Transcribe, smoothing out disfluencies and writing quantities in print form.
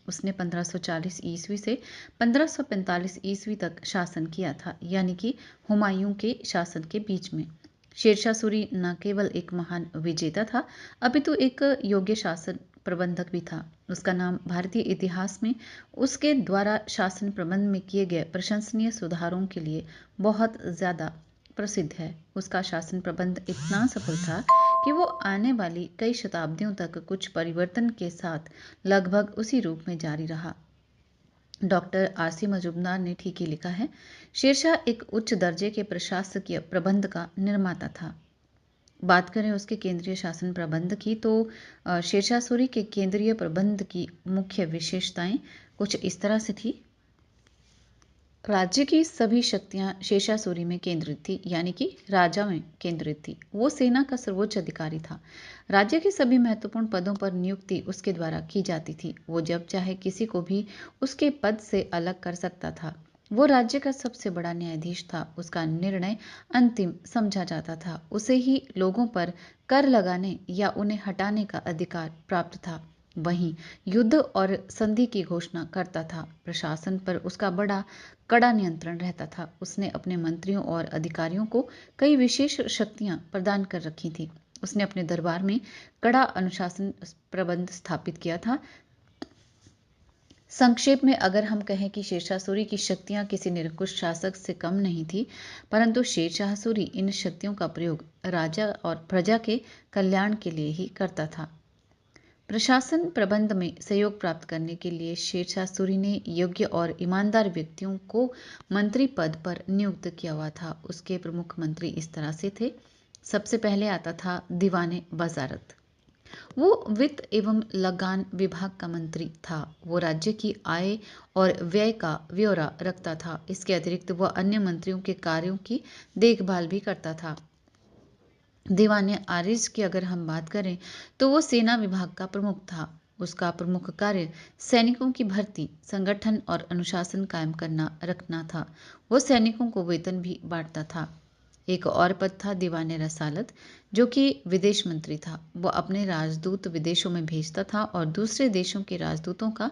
उसने 1540 ईस्वी से 1545 ईस्वी तक शासन किया था, यानी कि हुमायूं के शासन के बीच में। शेरशाह सूरी न केवल एक महान विजेता था, अपितु एक योग्य शासन प्रबंधक भी था। उसका नाम भारतीय इतिहास में उसके द्वारा शासन प्रबंध में किए गए प्रशंसनीय सुधारों के लिए बहुत ज़्यादा प्रसिद्ध है। उसका शासन प्रबंध इतना सफल था कि वो आने वाली कई शताब्दियों तक कुछ परिवर्तन के साथ लगभग उसी रूप में जारी रहा। डॉक्टर आरसी मजूमदार ने ठीक ही लिखा है, शेरशाह एक उच्च दर्जे के प्रशासकीय प्रबंध का निर्माता था। बात करें उसके केंद्रीय शासन प्रबंध की तो शेरशाह सूरी के केंद्रीय प्रबंध की मुख्य विशेषताएं कुछ इस तरह से थी। राज्य की सभी शक्तियां शेरशाह सूरी में केंद्रित थी, यानी कि राजा में केंद्रित थी। वो सेना का सर्वोच्च अधिकारी था। राज्य के सभी महत्वपूर्ण पदों पर नियुक्ति उसके द्वारा की जाती थी। वो जब चाहे किसी को भी उसके पद से अलग कर सकता था। वो राज्य का सबसे बड़ा न्यायाधीश था। उसका निर्णय अंतिम समझा जाता था। उसे ही लोगों पर कर लगाने या उन्हें हटाने का अधिकार प्राप्त था। वहीं युद्ध और संधि की घोषणा करता था। प्रशासन पर उसका बड़ा कड़ा नियंत्रण रहता था। उसने अपने मंत्रियों और अधिकारियों को कई विशेष शक्तियां प्रदान कर रखी थी। उसने अपने दरबार में कड़ा अनुशासन प्रबंध स्थापित किया था। संक्षेप में अगर हम कहें कि शेरशाह सूरी की शक्तियां किसी निरंकुश शासक से कम नहीं थी, परंतु शेरशाह सूरी इन शक्तियों का प्रयोग राजा और प्रजा के कल्याण के लिए ही करता था। प्रशासन प्रबंध में सहयोग प्राप्त करने के लिए शेरशाह सूरी ने योग्य और ईमानदार व्यक्तियों को मंत्री पद पर नियुक्त किया हुआ था। उसके प्रमुख मंत्री इस तरह से थे। सबसे पहले आता था दीवाने वजारत। वो वित्त एवं लगान विभाग का मंत्री था। वो राज्य की आय और व्यय का ब्यौरा रखता था। इसके अतिरिक्त वह अन्य मंत्रियों के कार्यों की देखभाल भी करता था। दीवाने आरिज की अगर हम बात करें तो वो सेना विभाग का प्रमुख था। उसका प्रमुख कार्य सैनिकों की भर्ती, संगठन और अनुशासन कायम करना रखना था। वो सैनिकों को वेतन भी बांटता था। एक और पद था दीवाने रसालत, जो कि विदेश मंत्री था। वो अपने राजदूत विदेशों में भेजता था और दूसरे देशों के राजदूतों का